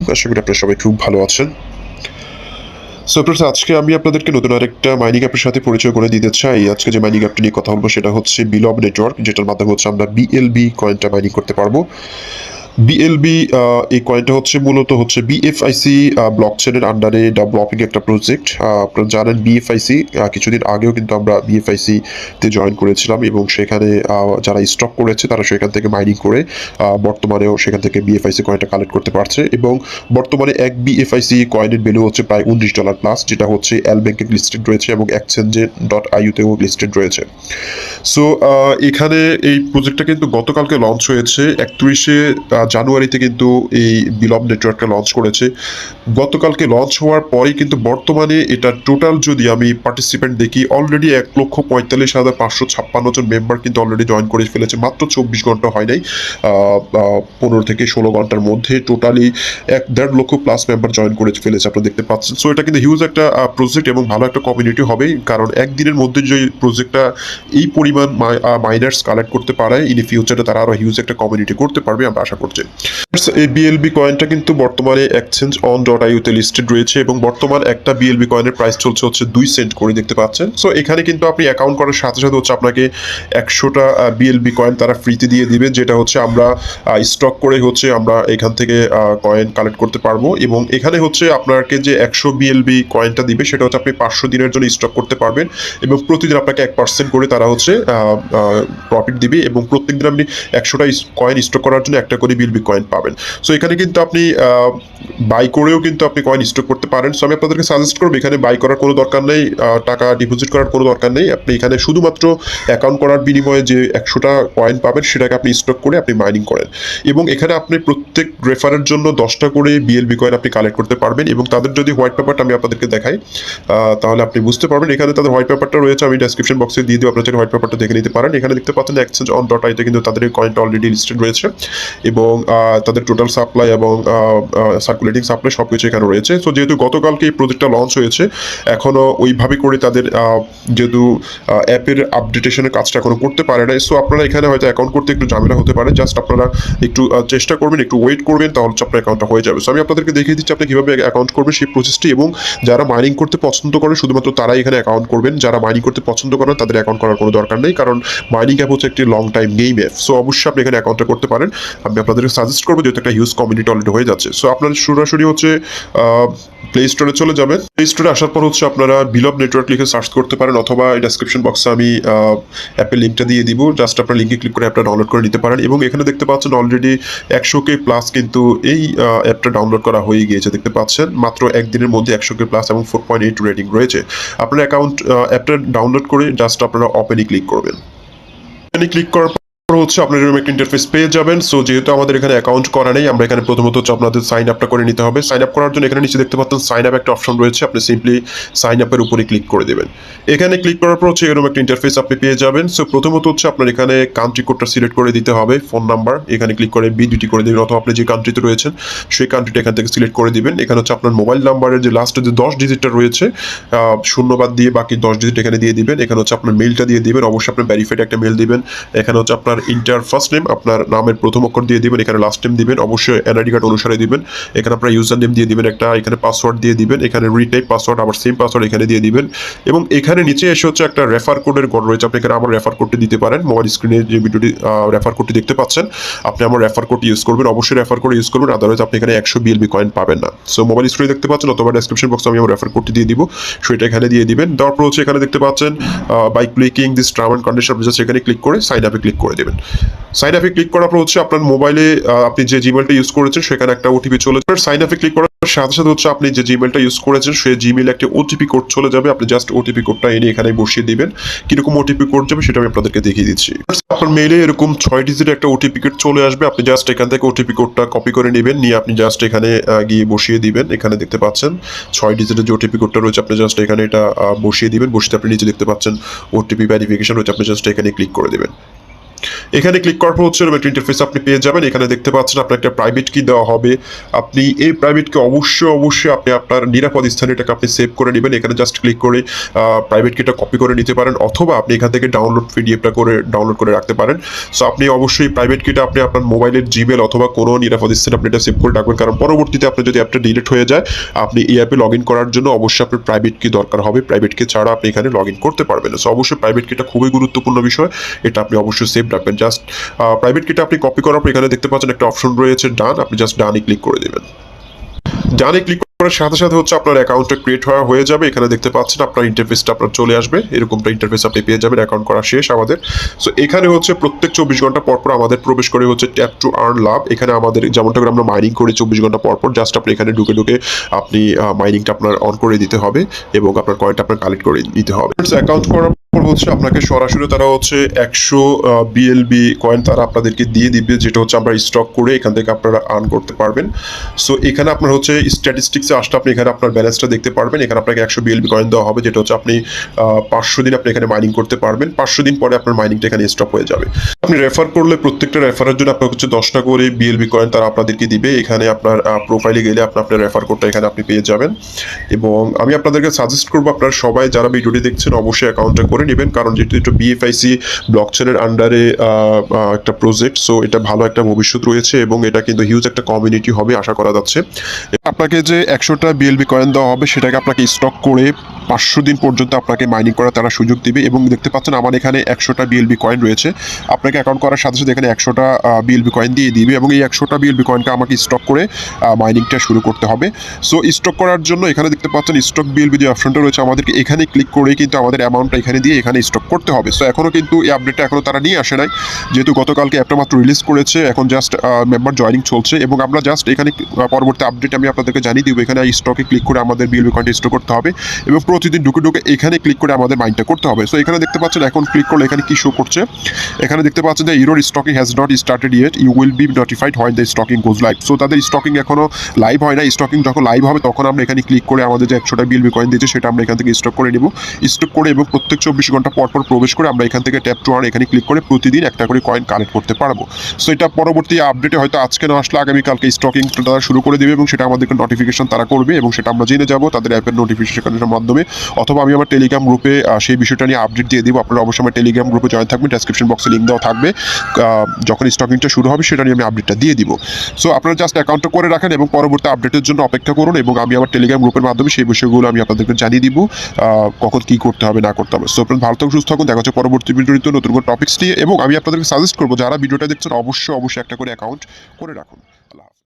আশা করি আপনারা সবাই খুব ভালো আছেন। সো ফ্রেন্ডস, আজকে আমি আপনাদেরকে নতুন আরেকটা মাইনিং অ্যাপের সাথে পরিচয় করে দিতে চাই। আজকে যে মাইনিং অ্যাপটি নিয়ে কথা বলবো সেটা হচ্ছে বিলভ নেটওয়ার্ক, যেটার মাধ্যমে হচ্ছে আমরা বিএলবি কয়েনটা মাইনিং করতে পারবো। বিএলবি এই কয়েনটা হচ্ছে মূলত হচ্ছে বিএফআইসি ব্লকচেনের আন্ডারে ডেভেলপিং একটা প্রজেক্ট। আপনারা জানেন বিএফআইসি কিছুদিন আগেও কিন্তু আমরা বিএফআইসি তে জয়েন করেছিলাম এবং সেখানে যারা স্টক করেছে তারা সেখান থেকে মাইনিং করে বর্তমানেও সেখান থেকে বিএফআইসি কয়েনটা কালেক্ট করতে পারছে এবং বর্তমানে এক বিএফআইসি কয়েনের ভ্যালু হচ্ছে প্রায় $19 প্লাস, যেটা হচ্ছে এল ব্যাংকে লিস্টেড রয়েছে এবং Xchangeon.io-তেও লিস্টেড রয়েছে। সো এখানে এই প্রজেক্টটা কিন্তু গতকালকে লঞ্চ হয়েছে 31শে জানুয়ারিতে কিন্তু এই বিলভ নেটওয়ার্কটা লঞ্চ করেছে। গতকালকে লঞ্চ হওয়ার পরেই কিন্তু বর্তমানে এটা টোটাল যদি আমি পার্টিসিপেন্ট দেখি অলরেডি 1,45,556 জন মেম্বার কিন্তু অলরেডি জয়েন করে ফেলেছে। মাত্র 24 ঘন্টা হয় নাই, 15 থেকে 16 ঘন্টার মধ্যে টোটালি 1.5 লক্ষ প্লাস মেম্বার জয়েন করে ফেলেছে, আপনারা দেখতে পাচ্ছেন। সো এটা কিন্তু হিউজ একটা প্রজেক্ট এবং ভালো একটা কমিউনিটি হবে, কারণ একদিনের মধ্যে যে প্রজেক্টটা এই পরিমাণ মাইনার্স কালেক্ট করতে পারে, ইন ফিউচারে তারা আরো হিউজ একটা কমিউনিটি করতে পারবে আমরা আশা করছি। এই বিএলবি কয়েনটা কিন্তু বর্তমানে Xchangeon.io-তে লিস্টেড রয়েছে এবং বর্তমান একটা বিএলবি কয়েনের প্রাইস চলছে হচ্ছে 2 সেন্ট করে, দেখতে পাচ্ছেন। সো এখানে কিন্তু আপনি অ্যাকাউন্ট করার সাথে সাথে হচ্ছে আপনাকে 100টা বিএলবি কয়েন তারা ফ্রিতে দিয়ে দিবে, যেটা হচ্ছে আমরা স্টক করে হচ্ছে আমরা এখান থেকে কয়েন কালেক্ট করতে পারবো। এবং এখানে হচ্ছে আপনাকে যে 100 বিএলবি কয়েনটা দিবে সেটা হচ্ছে আপনি 500 দিনের জন্য স্টক করতে পারবেন এবং প্রতিদিন আপনাকে 1% করে তারা হচ্ছে প্রফিট দিবে এবং প্রত্যেকদিন আপনি 100টা কয়েন স্টক করার জন্য একটা করে বিএলবি কয়েন পাবেন। সো এখানে কিন্তু আপনি বাই করেও কিন্তু আপনি কয়েন স্টক করতে পারেন। সো আমি আপনাদেরকে সাজেস্ট করবো এখানে বাই করার কোনো দরকার নেই, টাকা ডিপোজিট করার কোনো দরকার নেই। আপনি এখানে শুধুমাত্র অ্যাকাউন্ট করার বিনিময়ে যে 100টা কয়েন পাবেন সেটাকে আপনি স্টক করে আপনি মাইনিং করেন এবং এখানে আপনি প্রত্যেক রেফারের জন্য 10টা করে বিএলবি কয়েন আপনি কালেক্ট করতে পারবেন। এবং তাদের যদি হোয়াইট পেপারটা আমি আপনাদেরকে দেখাই তাহলে আপনি বুঝতে পারবেন। এখানে তাদের হোয়াইট পেপারটা রয়েছে, আমি ডেসক্রিপশন বক্সে দিয়ে দিব, আপনারা হোয়াইট পেপারটা দেখে নিতে পারেন। এখানে দেখতে পাচ্ছেন Xchangeon.io-তে কিন্তু তাদের এই কয়েনটা অলরেডি লিস্টেড রয়েছে এবং তাদের টোটাল সাপ্লাই এবং সার্কুলেটিং সাপ্লাই সব কিছু এখানে রয়েছে। সো যেহেতু গতকালকে এই প্রজেক্টটা লঞ্চ হয়েছে, এখনও ওইভাবে করে তাদের যেহেতু অ্যাপের আপডেটেশনের কাজটা এখনো করতে পারে না। সো আপনারা এখানে হয়তো অ্যাকাউন্ট করতে একটু ঝামেলা হতে পারে, জাস্ট আপনারা একটু চেষ্টা করবেন, একটু ওয়েট করবেন, তাহলে আপনার অ্যাকাউন্টটা হয়ে যাবে। সো আমি আপনাদেরকে দেখিয়ে দিচ্ছি আপনি কীভাবে অ্যাকাউন্ট করবেন সেই প্রসেসটি, এবং যারা মাইনিং করতে পছন্দ করেন শুধুমাত্র তারাই এখানে অ্যাকাউন্ট করবেন। যারা মাইনিং করতে পছন্দ করেন তাদের অ্যাকাউন্ট করার কোনো দরকার নেই, কারণ মাইনিং অ্যাপ হচ্ছে একটি long time game app. So অবশ্যই আপনি এখানে অ্যাকাউন্টটা করতে পারেন। আমি আপনাদেরকে সাজেস্ট করবো, যেহেতু একটা হিউজ কমিউনিটি অলরেডি হয়ে যাচ্ছে। সো আপনারা সরাসরি হচ্ছে প্লে স্টোরে চলে যাবেন। প্লে স্টোরে আসার পর হচ্ছে আপনারা বিলভ নেটওয়ার্ক লিখে সার্চ করতে পারেন, অথবা ডেসক্রিপশন বক্সে আমি অ্যাপের লিঙ্কটা দিয়ে দিব, জাস্ট আপনার লিঙ্কে ক্লিক করে অ্যাপটা ডাউনলোড করে নিতে পারেন। এবং এখানে দেখতে পাচ্ছেন অলরেডি 100K প্লাস কিন্তু এই অ্যাপটা ডাউনলোড করা হয়ে গিয়েছে, দেখতে পাচ্ছেন। মাত্র একদিনের মধ্যে 100K প্লাস এবং 4.8 রেটিং রয়েছে। আপনার অ্যাকাউন্ট অ্যাপটা ডাউনলোড করে জাস্ট আপনারা ওপেনে ক্লিক করবেন। ওপেনে ক্লিক করার হচ্ছে আপনার এরকম একটা ইন্টারফেস পেয়ে যাবেন। সো যেহেতু আমাদের এখানে অ্যাকাউন্ট করা নেই, আমরা এখানে প্রথমত হচ্ছে আপনাদের সাইন আপটা করে নিতে হবে। সাইন আপ করার জন্য এখানে নিচে দেখতে পাচ্ছেন সাইন আপ একটা অপশন রয়েছে, আপনি সিম্পলি সাইন আপের উপরে ক্লিক করে দেবেন। এখানে ক্লিক করার পর হচ্ছে এরকম একটা ইন্টারফেস আপনি পেয়ে যাবেন। সো প্রথমত হচ্ছে আপনার এখানে কান্ট্রি কোডটা সিলেক্ট করে দিতে হবে, ফোন নাম্বার এখানে ক্লিক করে বিডিটি করে দেবেন, অথবা আপনি যে কান্ট্রিতে রয়েছেন সেই কান্ট্রিটা এখান থেকে সিলেক্ট করে দিবেন। এখানে হচ্ছে আপনার মোবাইল নাম্বারের যে লাস্টে যে 10 ডিজিটটা রয়েছে শূন্যবাদ দিয়ে বাকি 10 ডিজিট এখানে দিয়ে দিবেন। এখানে হচ্ছে আপনার মেলটা দিয়ে দিবেন, অবশ্যই আপনার ভেরিফাইড একটা মেল দিবেন। এখানে হচ্ছে আপনার ইন্টার ফার্স্ট নেম, আপনার নামের প্রথম অক্ষর দিয়ে দিবেন, এখানে লাস্ট নেম দিবেন, অবশ্যই এনআইডি কার্ড অনুসারে দিবেন। এখানে আপনার ইউজার নেম দিয়ে দিবেন একটা, এখানে পাসওয়ার্ড দিয়ে দিবেন, এখানে রিটাইপ পাসওয়ার্ড আবার সেম পাসওয়ার্ড এখানে দিয়ে দিবেন। এবং এখানে নিচে এসে হচ্ছে একটা রেফার কোডের ঘর রয়েছে, আপনি এখানে আমার রেফার কোডটি দিতে পারেন। মোবাইল স্ক্রিনে যে ভিডিওটি রেফার কোডটি দেখতে পাচ্ছেন, আপনি আমার রেফার কোড ইউজ করবেন, অবশ্যই রেফার কোড ইউজ করবেন, আদারওয়াইজ আপনি এখানে 100 বিএলবি কয়েন পাবেন না। সো মোবাইল স্ক্রিনে দেখতে পাচ্ছেন, অথবা ডেসক্রিপশন বক্সে আমি আমার রেফার কোডটি দিয়ে দিব, সেটা এখানে দিয়ে দিবেন। তারপর হচ্ছে এখানে দেখতে পাচ্ছেন by clicking this term and condition, আপনি জাস্ট এখানে ক্লিক করে সাইন আপে ক্লিক করে দেবেন। সাইন আপে ক্লিক করার পর হচ্ছে আপনার মোবাইলে আপনি যে জিমেলটা ইউজ করেছেন সেখানে একটা ওটিপি চলে যাবে। সাইন আপে ক্লিক করার সাথে সাথে হচ্ছে আপনি যে জিমেলটা ইউজ করেছেন সেই জিমেলে একটা ওটিপি কোড চলে যাবে, আপনি জাস্ট ওটিপি কোডটা এনে এখানে বসিয়ে দিবেন। কিরকম ওটিপি কোড যাবে সেটা আমি আপনাদেরকে দেখিয়ে দিচ্ছি। আপনার মেইলে এরকম 6 ডিজিটের একটা ওটিপি কোড চলে আসবে, আপনি জাস্ট এখান থেকে ওটিপি কোডটা কপি করে নেবেন, নিয়ে আপনি জাস্ট এখানে গিয়ে বসিয়ে দিবেন। এখানে দেখতে পাচ্ছেন 6 ডিজিটের যে ওটিপি কোডটা রয়েছে, আপনি জাস্ট এখানে এটা বসিয়ে দিবেন। বসিয়ে আপনি নিচে দেখতে পাচ্ছেন ওটিপি ভেরিফিকেশন রয়েছে, আপনি জাস্ট এখানে ক্লিক করে দেবেন। এখানে ক্লিক করার পর হচ্ছে এরকম একটা ইন্টারফেস আপনি পেয়ে যাবেন। এখানে দেখতে পাচ্ছেন আপনার একটা প্রাইভেট কি দেওয়া হবে। আপনি এই প্রাইভেট কি অবশ্যই আপনি আপনার নিরাপদ স্থানে এটাকে আপনি সেভ করে নেবেন। এখানে জাস্ট ক্লিক করে প্রাইভেট কিটা কপি করে নিতে পারেন, অথবা আপনি এখান থেকে পিডিএফটা করে ডাউনলোড করে রাখতে পারেন। সো আপনি অবশ্যই প্রাইভেট কিটা আপনি আপনার মোবাইলের জিমেল অথবা কোনো নিরাপদ স্থানে আপনি এটা সেভ করে রাখবেন, কারণ পরবর্তীতে আপনার যদি অ্যাপটা ডিলিট হয়ে যায়, আপনি এই অ্যাপে লগ ইন করার জন্য অবশ্যই আপনার প্রাইভেট কি দরকার হবে। প্রাইভেট কি ছাড়া আপনি এখানে লগ ইন করতে পারবেন না। সো অবশ্যই প্রাইভেট কিটা খুবই গুরুত্বপূর্ণ বিষয়, এটা আপনি অবশ্যই সেভ রাখবেন। জাস্ট প্রাইভেট কিটা আপনি কপি করার পর এখানে দেখতে পাচ্ছেন একটা অপশন রয়েছে ডান, আপনি জাস্ট ডানে ক্লিক করে দেবেন। ডানে ক্লিক করার সাথে সাথে হচ্ছে আপনার অ্যাকাউন্টটা ক্রিয়েট হয়ে যাবে। এখানে দেখতে পাচ্ছেন আপনার ইন্টারফেসটা আপনার চলে আসবে, এরকমটা ইন্টারফেস আপনি পেয়ে যাবেন। অ্যাকাউন্ট করা শেষ আমাদের। সো এখানে হচ্ছে প্রত্যেক 24 ঘন্টা পর পর আমাদের প্রবেশ করে হচ্ছে ট্যাপ টু আর্ন লাভ। এখানে আমাদের যেমনটা করে আমরা মাইনিং করি 24 ঘন্টা পর পর, জাস্ট আপনি এখানে ঢুকে আপনি মাইনিংটা আপনার অন করে দিতে হবে এবং আপনার কয়েনটা আপনার কালেক্ট করে নিতে হবে। অ্যাকাউন্ট করার হচ্ছে আপনাকে সরাসরি তারা হচ্ছে 100 বিএলবি কয়েন তারা আপনাদেরকে দিয়ে দিবে, যেটা হচ্ছে আমরা স্টক করে এখান থেকে আপনারা আর্ন করতে পারবেন। সো এখানে আপনার হচ্ছে স্ট্যাটিস্টিক্সে আসলে আপনি এখানে আপনার ব্যালেন্সটা দেখতে পারবেন। এখানে আপনাকে 100 বিএলবি কয়েন দেওয়া হবে, যেটা হচ্ছে আপনি 500 দিন আপনি এখানে মাইনিং করতে পারবেন। 500 দিন পরে আপনার মাইনিংটা এখানে স্টপ হয়ে যাবে। আপনি রেফার করলে প্রত্যেকটা রেফারের জন্য আপনার হচ্ছে 10টা করে বিএলবি কয়েন তারা আপনাদেরকে দিবে। এখানে আপনার প্রোফাইলে গেলে আপনার রেফার কোডটা এখানে আপনি পেয়ে যাবেন। এবং আমি আপনাদেরকে সাজেস্ট করবো আপনারা সবাই যারা ভিডিওটি দেখছেন অবশ্যই অ্যাকাউন্টটা করে নেবেন, কারণ যেহেতু এটা বিএফআইসি ব্লকচেনের আন্ডারে একটা প্রজেক্ট, সো এটা ভালো একটা ভবিষ্যৎ রয়েছে এবং এটা কিন্তু হিউজ একটা কমিউনিটি হবে আশা করা যাচ্ছে। আপনাকে যে 100টা বিএলবি কয়েন দেওয়া হবে সেটাকে আপনাকে স্টক করে 500 দিন পর্যন্ত আপনাকে মাইনিং করার তারা সুযোগ দিবে। এবং দেখতে পাচ্ছেন আমার এখানে 100টা বিএলবি কয়েন রয়েছে। আপনাকে অ্যাকাউন্ট করার সাথে সাথে এখানে 100টা বিএলবি কয়েন দিয়ে দিবে এবং এই 100টা বিএলবি কয়েনকে আমাকে স্টক করে মাইনিংটা শুরু করতে হবে। সো স্টক করার জন্য এখানে দেখতে পাচ্ছেন স্টক বিএলবি যে অপশনটা রয়েছে, আমাদেরকে এখানে ক্লিক করে কিন্তু আমাদের অ্যামাউন্টটা এখানে দিয়ে এখানে স্টক করতে হবে। সো এখনও কিন্তু এই আপডেটটা এখনও তারা নিয়ে আসে নাই, যেহেতু গতকালকে অ্যাপটা মাত্র রিলিজ করেছে, এখন জাস্ট মেম্বার জয়েনিং চলছে। এবং আমরা জাস্ট এখানে পরবর্তী আপডেট আমি আপনাদেরকে জানিয়ে দিব। এখানে স্টকে ক্লিক করে আমাদের বিএলবি কয়েনটা স্টক করতে হবে এবং প্রতিদিন ঢুকে এখানে ক্লিক করে আমাদের মাইন্ডটা করতে হবে। সো এখানে দেখতে পাচ্ছেন এখন ক্লিক করলে এখানে কি শো করছে, এখানে দেখতে পাচ্ছেন যে your stocking has not started yet, you will be notified when the stocking goes live. So তাদের স্টকিং এখনো লাইভ হয় না। স্টকিং যখন লাইভ হবে তখন আমরা এখানে ক্লিক করে আমাদের যে 100টা বিএলবি কয়েন দিয়েছে সেটা আমরা এখান থেকে স্টক করে নিব। স্টক করে এবং প্রত্যেক 24 ঘন্টা পর পর প্রবেশ করে আমরা এখান থেকে ট্যাপ টু আর্ন এখানে ক্লিক করে প্রতিদিন একটা করে কয়েন কালেক্ট করতে পারবো। সো এটা পরবর্তী আপডেটে হয়তো আজকে না আসলে আগামীকালকে স্টকিংটা তারা শুরু করে দেবে এবং সেটা আমাদেরকে নোটিফিকেশন তারা করবে এবং সেটা আমরা জেনে যাব তাদের অ্যাপের নোটিফিকেশনের মাধ্যমে, অথবা আমি আমার টেলিগ্রাম গ্রুপে সেই বিষয়টা নিয়ে আপডেট দিয়ে দিব। আপনারা অবশ্যই আমার টেলিগ্রাম গ্রুপে জয়েন থাকবেন, ডেসক্রিপশন বক্সে লিঙ্ক দেওয়া থাকবে। যখন স্টকিংটা শুরু হবে সেটা নিয়ে আমি আপডেটটা দিয়ে দিব। সো আপনারা জাস্ট অ্যাকাউন্টটা করে রাখেন এবং পরবর্তী আপডেটের জন্য অপেক্ষা করুন এবং আমি আমার টেলিগ্রাম গ্রুপের মাধ্যমে সেই বিষয়গুলো আমি আপনাদেরকে জানিয়ে দিব কখন কী করতে হবে না করতে হবে। সো আপনারা ভালো থাকুন, সুস্থ থাকুন, দেখা হচ্ছে পরবর্তী ভিডিওতে নতুন কোনো টপিক্স নিয়ে। এবং আমি আপনাদেরকে সাজেস্ট করবো যারা ভিডিওটা দেখছেন অবশ্যই একটা করে অ্যাকাউন্ট করে রাখুন।